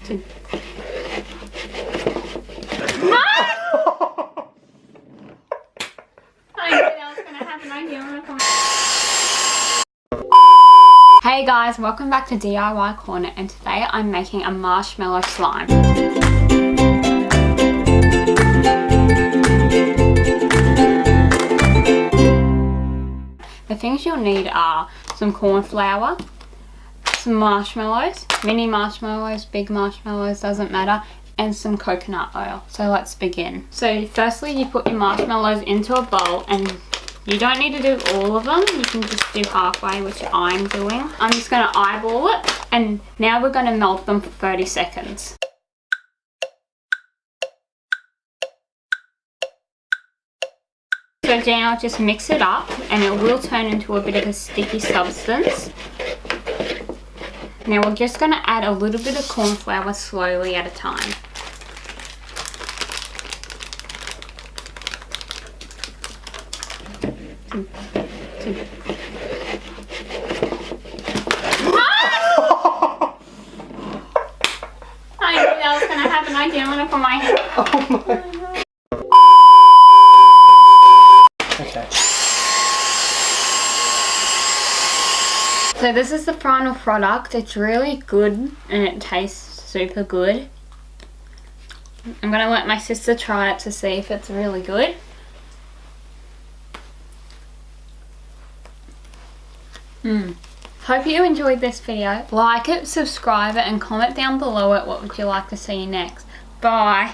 No! I knew that was gonna happen. I knew it was gonna happen. Hey guys, welcome back to DIY Corner, and today I'm making a marshmallow slime. The things you'll need are some corn flour, some marshmallows, mini marshmallows, big marshmallows, doesn't matter, and some coconut oil. So let's begin. So firstly you put your marshmallows into a bowl, and you don't need to do all of them, you can just do halfway, which I'm doing. I'm just going to eyeball it, and now we're going to melt them for 30 seconds. So now just mix it up, and it will turn into a bit of a sticky substance. Now we're just going to add a little bit of corn flour slowly at a time. I knew that was going to happen. I didn't want to put my hand. Oh my. Okay. So this is the final product. It's really good and it tastes super good. I'm going to let my sister try it to see if it's really good. Hope you enjoyed this video. Like it, subscribe it, and comment down below it what would you like to see next. Bye.